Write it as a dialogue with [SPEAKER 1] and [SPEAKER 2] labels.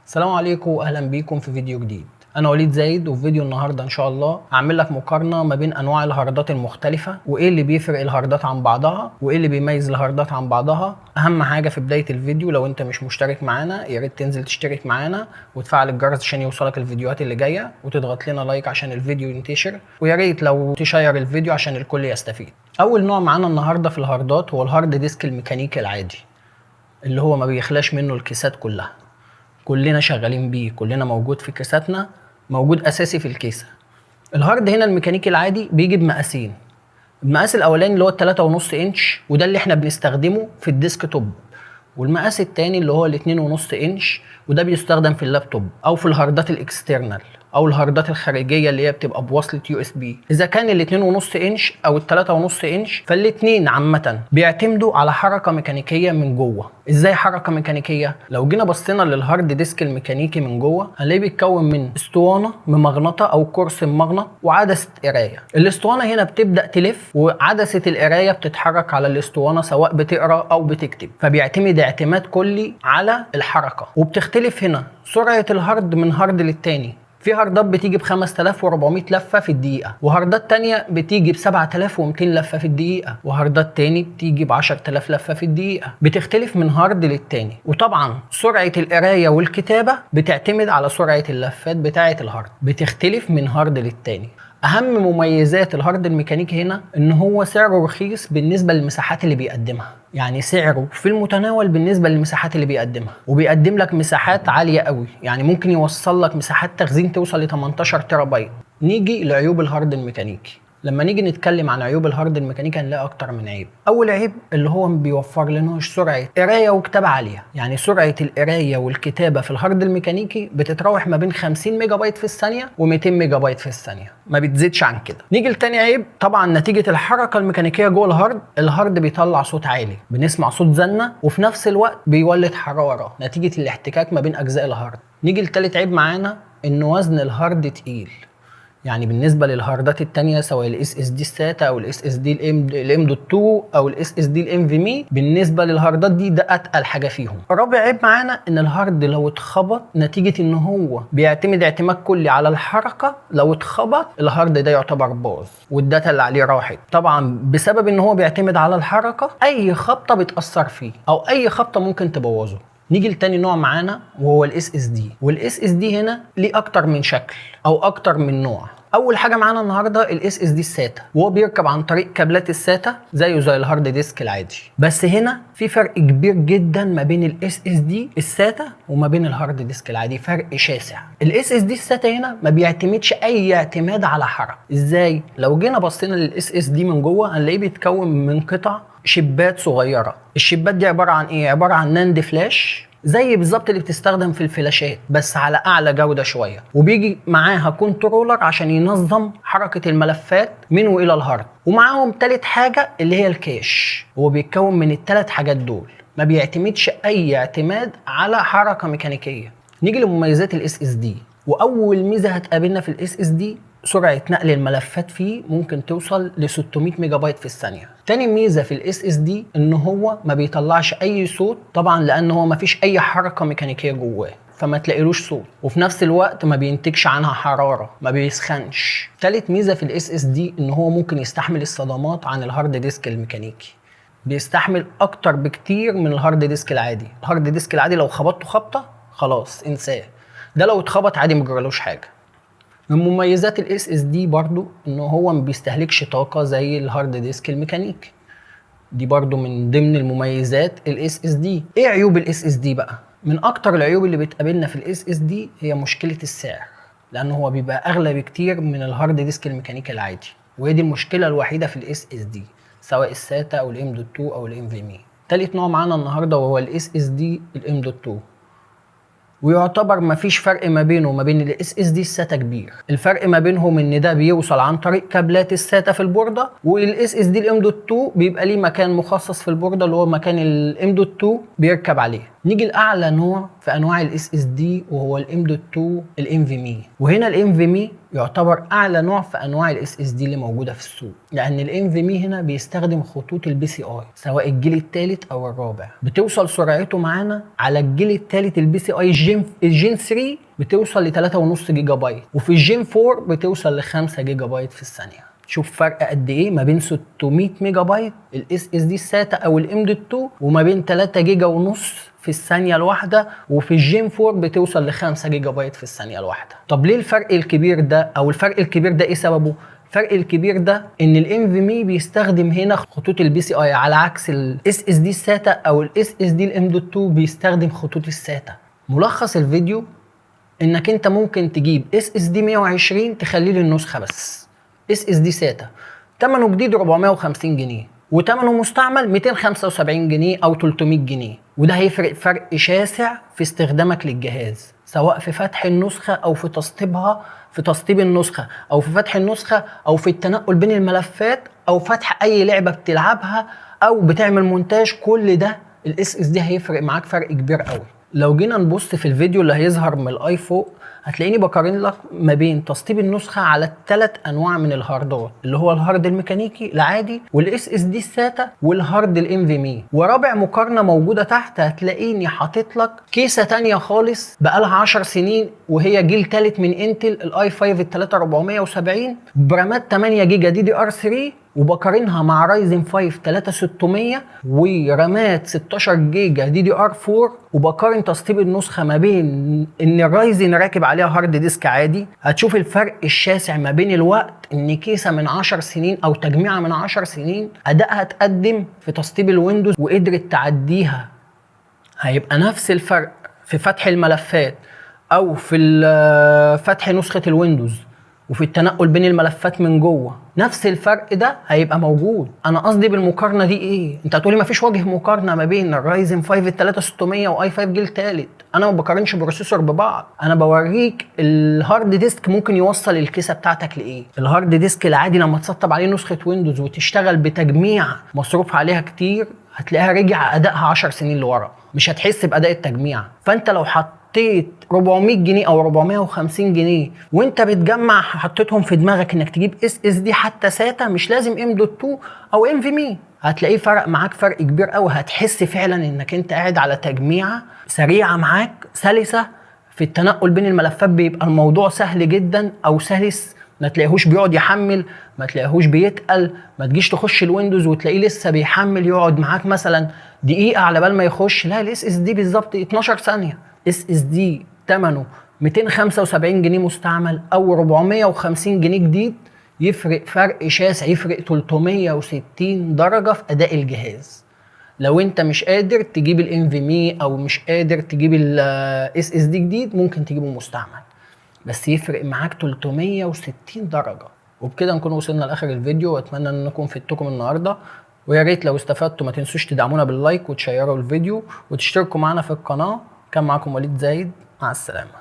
[SPEAKER 1] السلام عليكم واهلا بيكم في فيديو جديد. انا وليد زايد، وفي فيديو النهارده ان شاء الله هعمل لك مقارنه ما بين انواع الهاردات المختلفه، وايه اللي بيفرق الهاردات عن بعضها، وايه اللي بيميز الهاردات عن بعضها. اهم حاجه في بدايه الفيديو، لو انت مش مشترك معانا يا ريت تنزل تشترك معانا وتفعل الجرس عشان يوصلك الفيديوهات اللي جايه، وتضغط لنا لايك عشان الفيديو ينتشر، ويا ريت لو تشير الفيديو عشان الكل يستفيد. اول نوع معانا النهارده في الهاردات هو الهارد ديسك الميكانيكي العادي، اللي هو ما بيخلاش منه الكيسات كلها، كلنا شغالين بيه، كلنا موجود في كيساتنا، موجود اساسي في الكيسه. الهارد هنا الميكانيكي العادي بيجي بمقاسين. المقاس الاولاني اللي هو 3.5 انش، وده اللي احنا بنستخدمه في الديسك توب، والمقاس التاني اللي هو 2.5 انش، وده بيستخدم في اللابتوب او في الهاردات الاكسترنال او الهاردات الخارجيه اللي هي بتبقى بوصله يو اس بي. اذا كان ال 2.5 انش او ال 3.5 انش، فالاتنين عامه بيعتمدوا على حركه ميكانيكيه من جوه. ازاي حركه ميكانيكيه؟ لو جينا بصينا للهارد ديسك الميكانيكي من جوه هنلاقيه بيتكون من اسطوانه ممغنطه او قرص ممغنط وعدسه قرايه. الاسطوانه هنا بتبدا تلف، وعدسه القرايه بتتحرك على الاسطوانه سواء بتقرا او بتكتب، فبيعتمد اعتماد كلي على الحركه. وبتختلف هنا سرعه الهارد من هارد للتاني. في هاردات بتيجي ب 5400 لفه في الدقيقه، وهاردات تانية بتيجي ب 7200 لفه في الدقيقه، وهاردات تاني بتيجي ب 10000 لفه في الدقيقه. بتختلف من هارد للتاني. وطبعا سرعه القرايه والكتابه بتعتمد على سرعه اللفات بتاعه الهارد، بتختلف من هارد للتاني. اهم مميزات الهارد الميكانيكي هنا ان هو سعره رخيص بالنسبه للمساحات اللي بيقدمها، يعني سعره في المتناول بالنسبه للمساحات اللي بيقدمها، وبيقدم لك مساحات عاليه قوي، يعني ممكن يوصل لك مساحات تخزين توصل ل 18 تيرا بايت. نيجي لعيوب الهارد الميكانيكي. لما نيجي نتكلم عن عيوب الهارد الميكانيكي هنلاقي اكتر من عيب. اول عيب اللي هو بيوفر لنا سرعه قرايه وكتابه عاليه، يعني سرعه القرايه والكتابه في الهارد الميكانيكي بتتراوح ما بين 50 ميجا بايت في الثانيه و200 ميجا بايت في الثانيه، ما بتزيدش عن كده. نيجي لتاني عيب، طبعا نتيجه الحركه الميكانيكيه جوه الهارد بيطلع صوت عالي، بنسمع صوت زنه، وفي نفس الوقت بيولد حراره نتيجه الاحتكاك ما بين اجزاء الهارد. نيجي لتالت عيب معانا، ان وزن الهارد تقيل. يعني بالنسبه للهاردات التانية سواء الاس اس دي الساتا او الاس اس دي الام دوت 2 او الاس اس دي الام في مي، بالنسبه للهاردات دي ده اتقل حاجه فيهم. رابع عيب معانا ان الهارد لو اتخبط، نتيجه ان هو بيعتمد اعتماد كلي على الحركه، لو اتخبط الهارد ده يعتبر باظ والداتا اللي عليه راحت، طبعا بسبب ان هو بيعتمد على الحركه. اي خبطه بتاثر فيه او اي خبطه ممكن تبوظه. نيجي لتاني نوع معانا وهو الاس اس دي، والاس اس دي هنا ليه اكتر من شكل او اكتر من نوع. اول حاجه معانا النهارده الاس اس دي الساتا، وهو بيركب عن طريق كابلات الساتا زيه زي الهارد ديسك العادي، بس هنا في فرق كبير جدا ما بين الاس اس دي الساتا وما بين الهارد ديسك العادي، فرق شاسع. الاس اس دي الساتا هنا ما بيعتمدش اي اعتماد على حركه. ازاي؟ لو جينا بصينا للاس اس دي من جوه هنلاقيه بيتكون من قطع شبات صغيره. الشبات دي عباره عن ايه؟ عباره عن ناند فلاش، زي بالظبط اللي بتستخدم في الفلاشات بس على اعلى جوده شويه، وبيجي معاها كنترولر عشان ينظم حركه الملفات من والى الهارد. ومعاهم تالت حاجه اللي هي الكاش، هو بيتكون من التلات حاجات دول، ما بيعتمدش اي اعتماد على حركه ميكانيكيه. نيجي لمميزات الاس اس دي، واول ميزه هتقابلنا في الاس اس دي سرعه نقل الملفات فيه ممكن توصل ل 600 ميجا بايت في الثانيه. تاني ميزه في الاس اس دي ان هو ما بيطلعش اي صوت، طبعا لان هو ما فيش اي حركه ميكانيكيه جواه، فما تلاقيلوش صوت، وفي نفس الوقت ما بينتجش عنها حراره، ما بيسخنش. تالت ميزه في الاس اس دي ان هو ممكن يستحمل الصدمات عن الهارد ديسك الميكانيكي، بيستحمل اكتر بكتير من الهارد ديسك العادي. الهارد ديسك العادي لو خبطته خبطه خلاص انساه، ده لو اتخبط عادي مجرالوش حاجه. من مميزات الاس اس دي برضو ان هو ما بيستهلكش طاقه زي الهارد ديسك الميكانيكي، دي برضو من ضمن المميزات الاس اس دي. ايه عيوب الاس اس دي بقى؟ من اكتر العيوب اللي بتقابلنا في الاس اس دي هي مشكله السعر، لان هو بيبقى اغلى بكتير من الهارد ديسك الميكانيكي العادي، وهي دي المشكله الوحيده في الاس اس دي سواء الساتا او الام دوت 2 او الام في مي. تالت نوع معانا النهارده وهو الاس اس دي الام دوت 2، ويعتبر مفيش فرق ما بينه وما بين الاس اس دي الساتا كبير. الفرق ما بينهم ان ده بيوصل عن طريق كابلات الساتا في البورده، والاس اس دي الام دوت 2 بيبقى ليه مكان مخصص في البورده اللي هو مكان الام دوت 2 بيركب عليه. نيجي لاعلى نوع في انواع الاس اس دي وهو الام دوت 2 الانفيمي. وهنا الانفيمي يعتبر اعلى نوع في انواع الاس اس دي اللي موجوده في السوق، لان الانفيمي هنا بيستخدم خطوط البي سي اي سواء الجيل الثالث او الرابع. بتوصل سرعته معانا على الجيل الثالث البي سي اي الجين 3 بتوصل ل 3.5 جيجا بايت، وفي الجين 4 بتوصل ل 5 جيجا بايت في الثانيه. شوف فرق قد ايه ما بين 600 ميجا بايت الاس اس دي الساتا او الام دوت 2 وما بين 3 جيجا ونص في الثانيه الواحده، وفي الجين 4 بتوصل ل 5 جيجا بايت في الثانيه الواحده. طب ليه الفرق الكبير ده، او الفرق الكبير ده ايه سببه؟ الفرق الكبير ده ان الانفيمي بيستخدم هنا خطوط البي سي اي على عكس الاس اس دي الساتا او الاس اس دي الام دوت 2 بيستخدم خطوط الساتا. ملخص الفيديو انك انت ممكن تجيب اس اس دي 120 تخليه للنسخه بس اس اس دي ساتا، ثمنه جديد 450 جنيه وثمنه مستعمل 275 جنيه او 300 جنيه، وده هيفرق فرق شاسع في استخدامك للجهاز، سواء في فتح النسخه او في تسطيبها، في تسطيب النسخه او في فتح النسخه او في التنقل بين الملفات او فتح اي لعبه بتلعبها او بتعمل مونتاج. كل ده الاس اس دي هيفرق معاك فرق كبير قوي. لو جينا نبص في الفيديو اللي هيظهر من الاي فوق هتلاقيني بقارن لك ما بين تسطيب النسخه على 3 انواع من الهاردات، اللي هو الهارد الميكانيكي العادي والاس اس دي الساتا والهارد الانفيمي. ورابع مقارنه موجوده تحت هتلاقيني حاطط لك كيسه ثانيه خالص بقالها 10 سنين وهي جيل ثالث من انتل الاي 5 ال 3470 برامات 8 جيجا دي دي ار 3، وبقارنها مع رايزن 5 3600 ورامات 16 جيجا دي دي ار 4، وبقارن تسطيب النسخه ما بين ان الرايزن راكب عليها هارد ديسك عادي. هتشوف الفرق الشاسع ما بين الوقت، ان كيسه من 10 سنين او تجميعه من 10 سنين ادائها اتقدم في تسطيب الويندوز وقدرت تعديها. هيبقى نفس الفرق في فتح الملفات او في فتح نسخه الويندوز وفي التنقل بين الملفات من جوه، نفس الفرق ده هيبقى موجود. انا قصدي بالمقارنه دي ايه؟ انت هتقولي مفيش وجه مقارنه ما بين الرايزن 5 ال 3600 واي 5 جيل ثالث. انا ما بقارنش بروسيسور ببعض، انا بوريك الهارد ديسك ممكن يوصل الكيسه بتاعتك لايه. الهارد ديسك العادي لما تسطب عليه نسخه ويندوز وتشتغل بتجميع مصروف عليها كتير هتلاقيها رجع ادائها 10 سنين لورا، مش هتحس باداء التجميع. فانت لو حطيت 400 جنيه او 450 جنيه وانت بتجمع حطيتهم في دماغك انك تجيب اس اس دي حتى ساتا، مش لازم ام دوت 2 او انفيمي، هتلاقيه فرق معاك فرق كبير قوي. هتحس فعلا انك انت قاعد على تجميعه سريعه معاك سلسه في التنقل بين الملفات، بيبقى الموضوع سهل جدا او سلس، ما تلاقيهوش بيقعد يحمل، ما تلاقيهوش بيتقل، ما تجيش تخش الويندوز وتلاقيه لسه بيحمل يقعد معاك مثلا دقيقه على بال ما يخش. لا، الاس اس دي بالظبط 12 ثانيه. اس اس دي ثمنه 275 جنيه مستعمل او 450 جنيه جديد، يفرق فرق شاسع، يفرق 360 درجه في اداء الجهاز. لو انت مش قادر تجيب الانفيمي او مش قادر تجيب الاس اس دي جديد ممكن تجيبه مستعمل، بس يفرق معاك 360 درجه. وبكده نكون وصلنا لاخر الفيديو، واتمنى ان اكون فدتكم النهارده. ويا ريت لو استفدتوا ما تنسوش تدعمونا باللايك وتشيروا الفيديو وتشتركوا معنا في القناه. كان معاكم وليد زايد، مع السلامه.